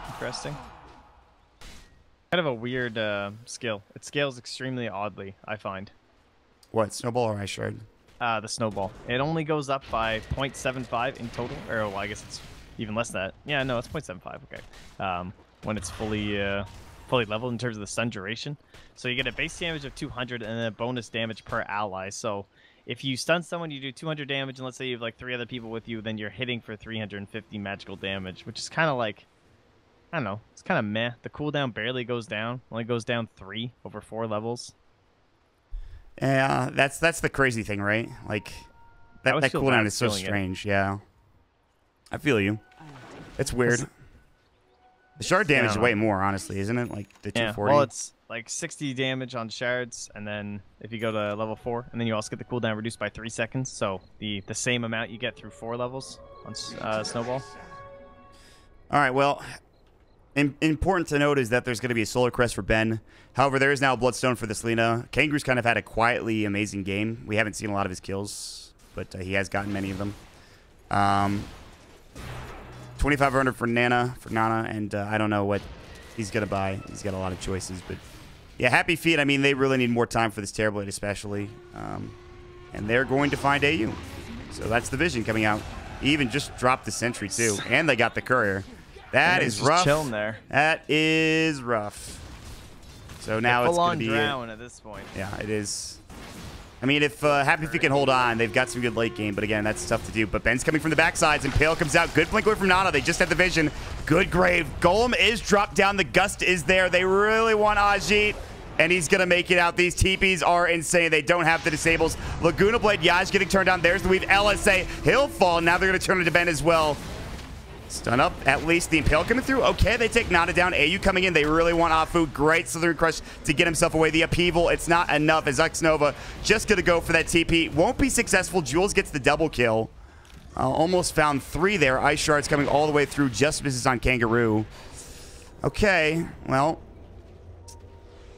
Interesting. Kind of a weird skill. It scales extremely oddly, I find. What, snowball or ice shard? The snowball. It only goes up by 0.75 in total. Or, well, I guess it's even less than that. Yeah, no, it's 0.75. Okay. When it's fully leveled in terms of the stun duration. So you get a base damage of 200 and then a bonus damage per ally. So if you stun someone, you do 200 damage, and let's say you have like 3 other people with you, then you're hitting for 350 magical damage, which is kind of like, I don't know, it's kind of meh. The cooldown barely goes down, only goes down 3 over 4 levels. Yeah, that's the crazy thing, right? Like, that cooldown is so strange, yeah. I feel you. It's weird. The shard damage is way more, honestly, isn't it? Like, the 240? Well, it's like 60 damage on shards, and then if you go to level 4, and then you also get the cooldown reduced by 3 seconds, so the same amount you get through 4 levels on Snowball. All right, well, important to note is that there's going to be a Solar Crest for Ben. However, there is now a Bloodstone for this Lina. Kangaroo's kind of had a quietly amazing game. We haven't seen a lot of his kills, but he has gotten many of them. 2,500 for Nana, and I don't know what he's going to buy. He's got a lot of choices, but yeah, HappyFeet, I mean, they really need more time for this Terrorblade especially, and they're going to find AU. So that's the vision coming out. He even just dropped the sentry too, and they got the courier. That is rough. Chilling there. That is rough. So now it's going to be drown at this point. Yeah, it is. I mean, if HappyFeet can hold on, they've got some good late game, but again, that's tough to do. But Ben's coming from the backsides, and Pale comes out. Good blink away from Nana. They just had the vision. Good Grave. Golem is dropped down. The Gust is there. They really want Ajit, and he's going to make it out. These TPs are insane. They don't have the disables. Laguna Blade, Yaj getting turned down. There's the weave. LSA, he'll fall. Now they're going to turn into Ben as well. Stun up, at least the Impale coming through. Okay, they take Nana down. AU coming in. They really want Afu. Great Slithering Crush to get himself away. The upheaval, it's not enough as X-Nova just going to go for that TP. Won't be successful. Jules gets the double kill. Almost found 3 there. Ice Shards coming all the way through. Just misses on Kangaroo. Okay, well,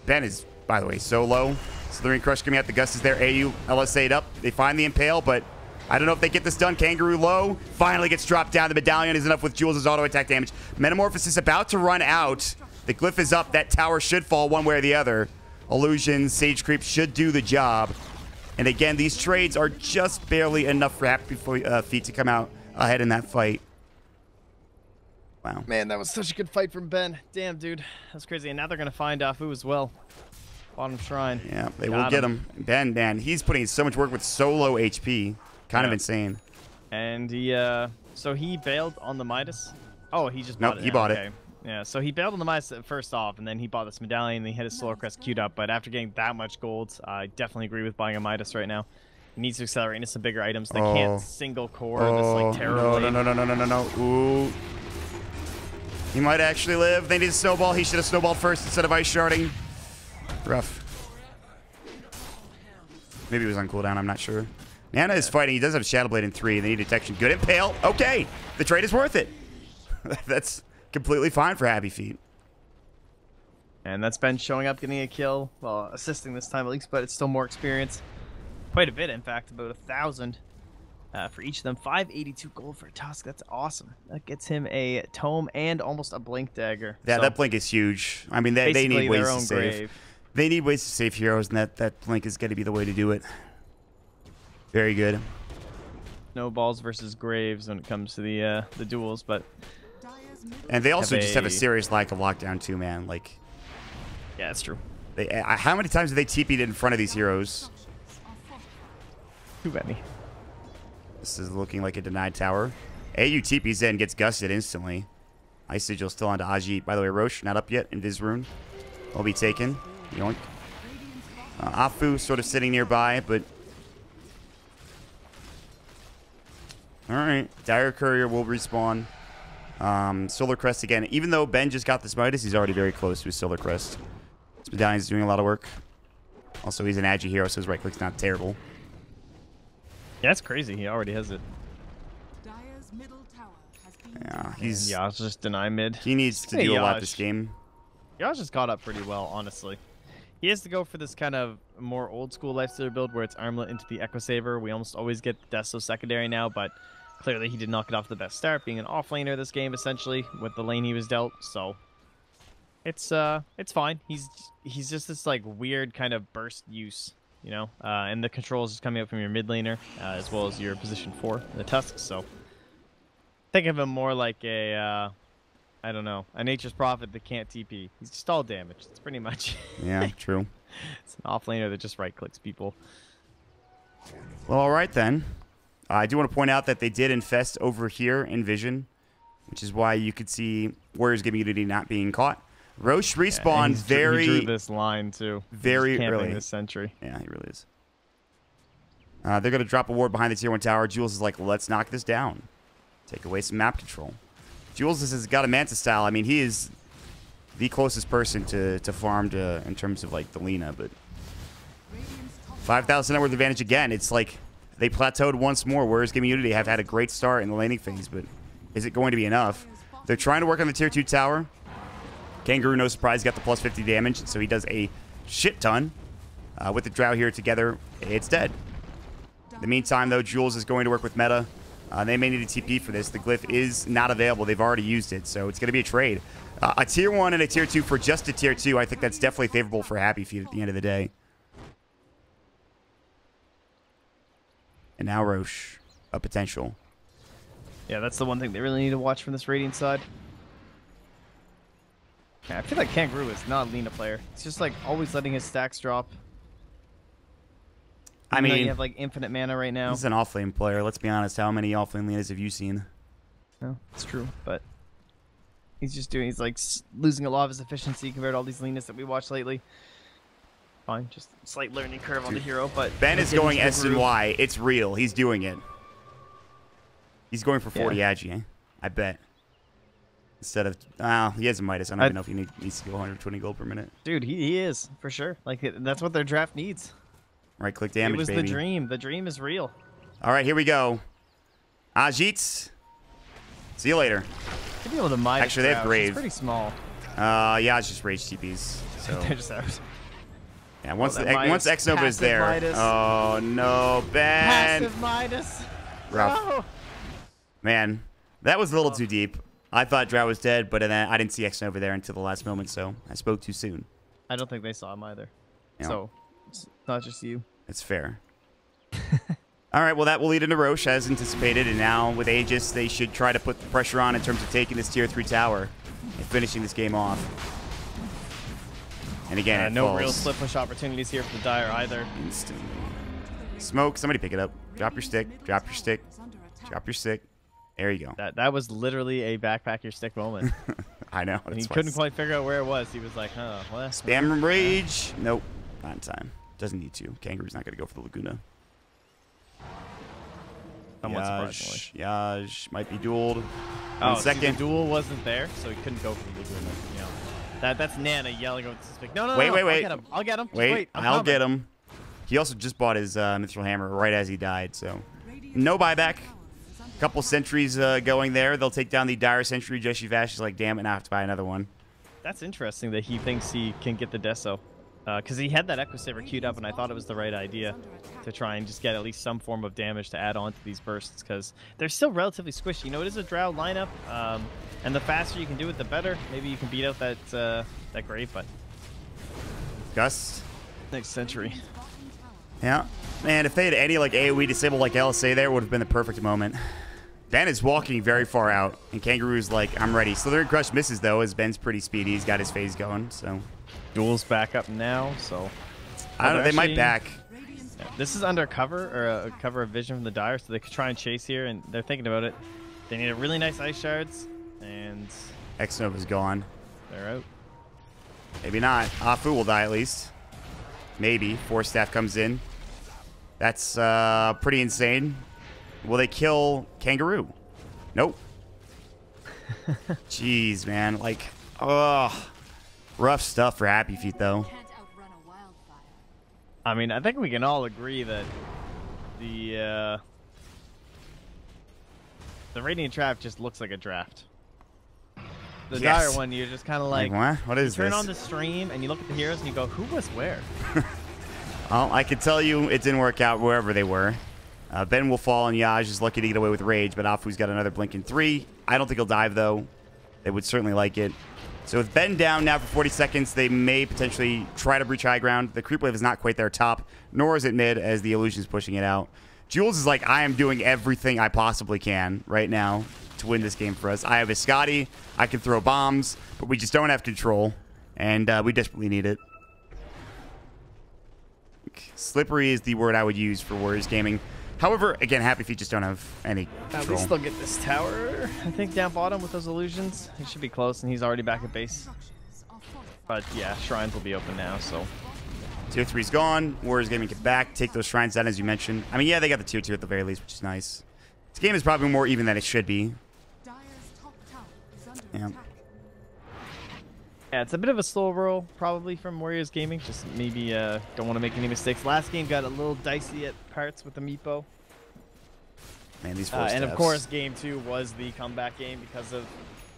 Ben is, by the way, so low. Slithering Crush coming out. The Gust is there. AU LSA'd up. They find the Impale, but I don't know if they get this done. Kangaroo low. Finally gets dropped down. The medallion is enough with Jules' auto attack damage. Metamorphosis about to run out. The glyph is up. That tower should fall one way or the other. Illusion, Sage Creep should do the job. And again, these trades are just barely enough for HappyFeet to come out ahead in that fight. Wow. Man, that was such a good fight from Ben. Damn, dude. That's crazy. And now they're going to find Afu as well. Bottom shrine. Yeah, they will get him. Ben, man, he's putting so much work with so low HP. Kind of insane. And he, so he bailed on the Midas. Oh, he just bought it. Nope, he bought it. Yeah, so he bailed on the Midas first off, and then he bought this medallion, and he had his Solar Crest queued up. But after getting that much gold, I definitely agree with buying a Midas right now. He needs to accelerate into some bigger items. They can't single core this like terrible. No. Ooh. He might actually live. They need a snowball. He should have snowballed first instead of ice sharding. Rough. Maybe he was on cooldown. I'm not sure. Nana is fighting. He does have Shadow Blade in 3. They need detection. Good impale. Okay. The trade is worth it. That's completely fine for HappyFeet. And that's Ben showing up, getting a kill. Well, assisting this time at least, but it's still more experience. Quite a bit, in fact. About 1,000 for each of them. 582 gold for Tusk. That's awesome. That gets him a tome and almost a blink dagger. Yeah, so that blink is huge. I mean, they need ways to save. Grave. They need ways to save heroes, and that blink is going to be the way to do it. Very good. Snowballs versus graves when it comes to the duels, but and they also just have a serious lack of lockdown too, man. Like, yeah, that's true. How many times have they TP'd in front of these heroes? Too many. This is looking like a denied tower. AU TP's in, gets gusted instantly. Ice Sigil still onto Ajit. By the way, Roche not up yet in Viz rune. Will be taken. Yoink. Afu sort of sitting nearby, but all right. Dire Courier will respawn. Solar Crest again. Even though Ben just got this Midas, he's already very close to his Solar Crest. This Medallion's doing a lot of work. Also, he's an Agi hero, so his right click's not terrible. Yeah, that's crazy. He already has it. Yeah, he's... Yaj just deny mid. He needs to do a lot this game. Yaj just got up pretty well, honestly. He has to go for this kind of more old-school Lifestealer build where it's Armlet into the Echo Saver. We almost always get Deso secondary now, but clearly he did not get off the best start, being an offlaner this game, essentially, with the lane he was dealt, so... It's fine. He's just this, like, weird kind of burst use. You know, and the controls is coming up from your mid laner, as well as your position 4, the Tusks. So think of him more like a, I don't know, a Nature's Prophet that can't TP. He's just all damage. It's pretty much. Yeah, true. It's an off laner that just right clicks people. Well, all right then. I do want to point out that they did infest over here in Vision, which is why you could see Warriors WG.Unity not being caught. Roche respawned he drew this line too. Very early. This sentry. Yeah, he really is. They're going to drop a ward behind the tier 1 tower. Jules is like, let's knock this down. Take away some map control. Jules has got a Manta style. I mean, he is the closest person to farm in terms of like the Lina, but 5,000 net worth advantage again. It's like they plateaued once more, whereas WG.Unity have had a great start in the laning phase, but is it going to be enough? They're trying to work on the tier 2 tower. Kangaroo, no surprise, got the plus 50 damage, so he does a shit ton. With the Drow here together, it's dead. In the meantime, though, Jules is going to work with Meta. They may need a TP for this. The glyph is not available. They've already used it, so it's going to be a trade. A tier 1 and a tier 2 for just a tier 2, I think that's definitely favorable for HappyFeet at the end of the day. And now Roche, a potential. Yeah, that's the one thing they really need to watch from this Radiant side. Yeah, I feel like Kangaroo is not a Lina player. It's just like always letting his stacks drop. I mean, you have like infinite mana right now. He's an offlane player. Let's be honest. How many offlane Linas have you seen? No, it's true, but he's like losing a lot of his efficiency compared to all these Linas that we watched lately. Fine, just slight learning curve on the hero, but Ben is going S and Y. It's real. He's doing it. He's going for 40 Agi, eh? I bet. Instead of, he has a Midas. I don't even know if he needs to go 120 gold per minute. Dude, he is, for sure. Like, that's what their draft needs. Right click damage, It was baby. the dream. The dream is real. All right, here we go. Ajit. See you later. Could be able to Midas. Actually, they have Grave. It's pretty small. Yeah, it's just Rage TPs. So. They're just out. Yeah, once X-Nova is there. Midas. Oh, no, Ben. Passive Midas. Rough. No. Man, that was a little too deep. I thought Drow was dead, but then I didn't see X-Nova there until the last moment, so I spoke too soon. I don't think they saw him either. Yeah. So, it's not just you. It's fair. All right, well, that will lead into Roche, as anticipated, and now with Aegis, they should try to put the pressure on in terms of taking this tier 3 tower and finishing this game off. And again, no real split push opportunities here for the Dire either. Instantly. Smoke, somebody pick it up. Drop your stick, drop your stick, drop your stick. There you go. That was literally a backpack your stick moment. I know. And he couldn't quite figure out where it was. He was like, huh, what? Spam rage. Nope. Not in time. Doesn't need to. Kangaroo's not going to go for the Laguna. Somewhat surprisingly. Yaj might be dueled. Oh, second. The duel wasn't there, so he couldn't go for the Laguna. You know, that's Nana yelling over the suspect. No, wait. I'll get him. Wait, I'll get him. He also just bought his mithril hammer right as he died, so no buyback. Couple sentries going there. They'll take down the dire sentry. Jesse Vash is like, damn it, now I have to buy another one. That's interesting that he thinks he can get the Deso. Because he had that Echo Saber queued up, and I thought it was the right idea to try and just get at least some form of damage to add on to these bursts, because they're still relatively squishy. You know, it is a Drow lineup, and the faster you can do it, the better. Maybe you can beat out that that Grave, but... Gust. Next century. Yeah. Man, if they had any like AoE disabled like LSA there, would have been the perfect moment. Ben is walking very far out, and Kangaroo's like, I'm ready. Slithering Crush misses, though, as Ben's pretty speedy. He's got his phase going, so... Duel's back up now, so... I don't know, they might back. Yeah, this is under cover, or a cover of vision from the Dire, so they could try and chase here, and they're thinking about it. They need a really nice Ice Shards, and... X-Nova's gone. They're out. Maybe not. Afu will die, at least. Maybe. Force Staff comes in. That's pretty insane. Will they kill Kangaroo? Nope. Jeez, man. Like, ugh. Rough stuff for HappyFeet, though. I mean, I think we can all agree that the Radiant Trap just looks like a draft. The Dire one, you're just kind of like, what is you turn this? on the stream and you look at the heroes and you go, who was where? Well, I can tell you it didn't work out wherever they were. Ben will fall, and Yaj is lucky to get away with Rage, but Afu's got another blink in 3. I don't think he'll dive, though. They would certainly like it. So with Ben down now for 40 seconds, they may potentially try to breach high ground. The creep wave is not quite their top, nor is it mid, as the illusion is pushing it out. Jules is like, I am doing everything I possibly can right now to win this game for us. I have a Scotty, I can throw bombs, but we just don't have control, and we desperately need it. Slippery is the word I would use for Warriors Gaming. However, again, HappyFeet just don't have any control. At least they'll get this tower, I think, down bottom with those illusions. He should be close, and he's already back at base. But yeah, shrines will be open now, so... Tier 3's gone. Warriors Gaming get back, take those shrines down, as you mentioned. I mean, yeah, they got the tier 2 at the very least, which is nice. This game is probably more even than it should be. Yeah. Yeah, it's a bit of a slow roll, probably, from Warriors Gaming. Just maybe don't want to make any mistakes. Last game got a little dicey at parts with the Meepo. Man, these and of course, game 2 was the comeback game because of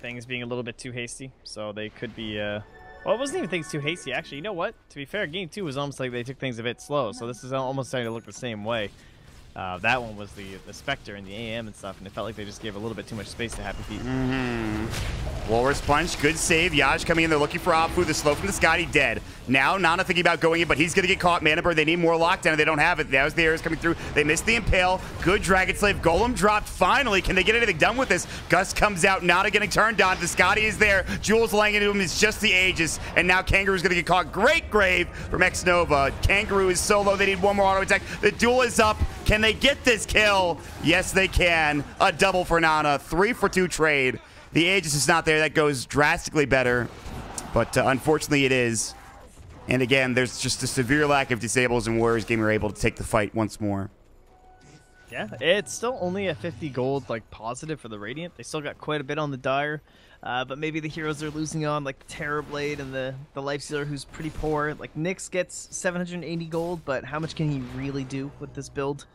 things being a little bit too hasty. So they could be... well, it wasn't even things too hasty, actually. You know what? To be fair, game 2 was almost like they took things a bit slow. So this is almost starting to look the same way. That one was the Spectre and the AM and stuff, and it felt like they just gave a little bit too much space to HappyFeet. Walrus Punch, good save. Yaj coming in, they're looking for Afu. The slow from the Scotty, dead. Now, Nana thinking about going in, but he's going to get caught. Mana Bird, they need more lockdown, and they don't have it. That was the arrows coming through. They missed the Impale. Good Dragon Slave. Golem dropped finally. Can they get anything done with this? Gus comes out, Nana getting turned on. The Scotty is there. Jules laying into him is just the Aegis, and now Kangaroo's going to get caught. Great Grave from X-Nova. Kangaroo is solo. They need one more auto attack. The duel is up. Can they get this kill? Yes, they can. A double for Nana. 3 for 2 trade. The Aegis is not there. That goes drastically better. But unfortunately, it is. And again, there's just a severe lack of disables, and Warriors Gaming are able to take the fight once more. Yeah, it's still only a 50 gold like positive for the Radiant. They still got quite a bit on the Dire. But maybe the heroes they're losing on, like the Terrorblade and the Lifestealer, who's pretty poor. Like, Nyx gets 780 gold, but how much can he really do with this build?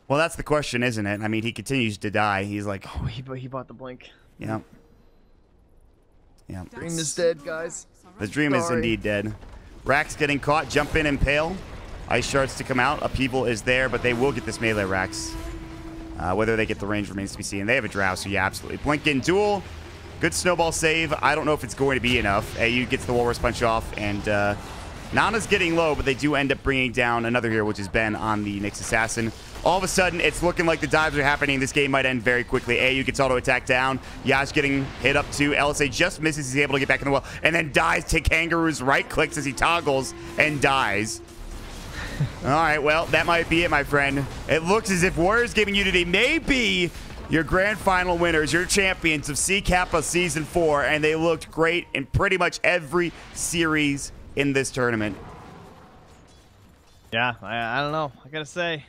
Well, that's the question, isn't it? I mean, he continues to die. He's like... Oh, he bought the blink. Yeah. Yeah. Dream is dead, guys. The dream is indeed dead. Rax getting caught. Jump in, Impale. Ice Shards to come out. Upheaval is there, but they will get this melee Rax. Whether they get the range remains to be seen. They have a Drow, so yeah, absolutely. Blink in duel. Good snowball save. I don't know if it's going to be enough. AU gets the Walrus Punch off, and Nana's getting low, but they do end up bringing down another hero, which is Ben on the Nyx Assassin. All of a sudden, it's looking like the dives are happening. This game might end very quickly. AU gets auto attack down. Yash getting hit up too. LSA just misses. He's able to get back in the well, and then dies to Kangaroo's right clicks as he toggles and dies. All right, well, that might be it, my friend. It looks as if Warriors Gaming Unity may be your grand final winners, your champions of C Kappa Season 4, and they looked great in pretty much every series in this tournament. Yeah, I don't know. I gotta say,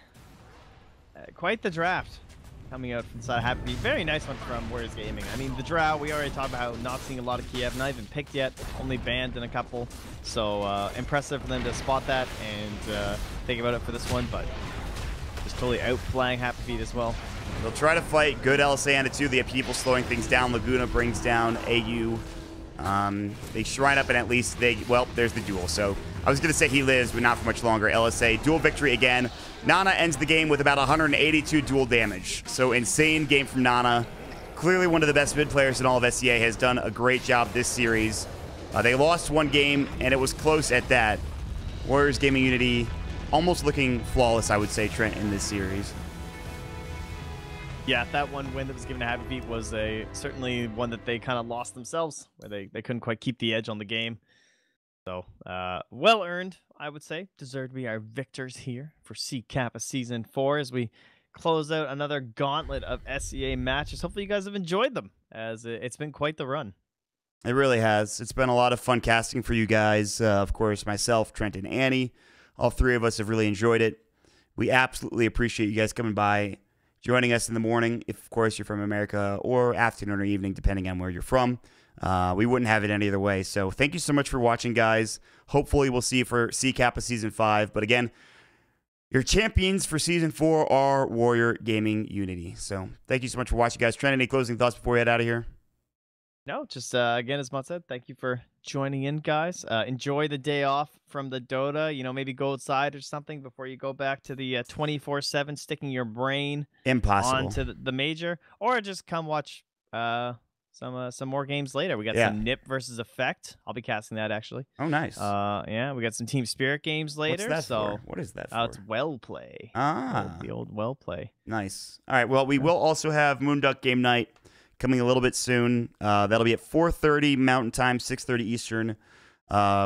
quite the draft coming out from the side of HappyFeet. Very nice one from Warriors Gaming. I mean, the draft, we already talked about how not seeing a lot of Kiev, not even picked yet, only banned in a couple. So impressive for them to spot that and think about it for this one, but just totally outflying HappyFeet as well. They'll try to fight good LSA on it too. They have people slowing things down. Laguna brings down AU. They shrine up and at least well, there's the duel. So I was going to say he lives, but not for much longer. LSA, duel victory again. Nana ends the game with about 182 duel damage. So insane game from Nana. Clearly one of the best mid players in all of SEA, has done a great job this series. They lost one game, and it was close at that. Warriors Gaming Unity almost looking flawless, I would say, Trent, in this series. Yeah, that one win that was given to HappyFeet was certainly one that they kind of lost themselves, where they couldn't quite keep the edge on the game. So, well earned, I would say. Deserved to be our victors here for C Kappa Season 4 as we close out another gauntlet of SEA matches. Hopefully you guys have enjoyed them, as it's been quite the run. It really has. It's been a lot of fun casting for you guys. Of course, myself, Trent, and Annie. All three of us have really enjoyed it. We absolutely appreciate you guys coming by, joining us in the morning, if, of course, you're from America, or afternoon or evening, depending on where you're from. We wouldn't have it any other way. So thank you so much for watching, guys. Hopefully we'll see you for C Kappa Season 5. But again, your champions for Season 4 are Warrior Gaming Unity. So thank you so much for watching, guys. Trent, any closing thoughts before we head out of here? No, just again, as Mott said, thank you for joining in, guys. Enjoy the day off from the Dota. You know, maybe go outside or something before you go back to the 24/7 sticking your brain onto the major, or just come watch some more games later. We got some Nip versus Effect. I'll be casting that actually. Oh, nice. Yeah, we got some Team Spirit games later. What's that for? What is that for? It's Well Play. The old Well Play. Nice. All right. Well, we will also have Moonduck Game Night coming a little bit soon. That'll be at 4:30 Mountain Time, 6:30 Eastern,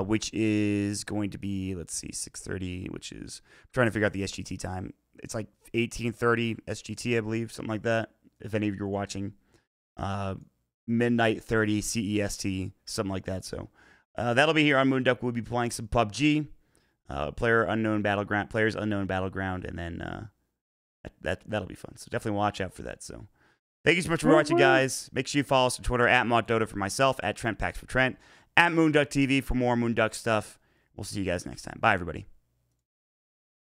which is going to be, let's see, 6:30, which is, I'm trying to figure out the SGT time. It's like 18:30 SGT, I believe, something like that, if any of you are watching. Midnight 30 CEST, something like that. So that'll be here on Moonduck. We'll be playing some PUBG, Players Unknown Battleground, and then that'll be fun. So definitely watch out for that. So thank you so much for watching, guys. Make sure you follow us on Twitter at MottDota for myself, at TrentPax for Trent, at moonducktv for more Moonduck stuff. We'll see you guys next time. Bye, everybody.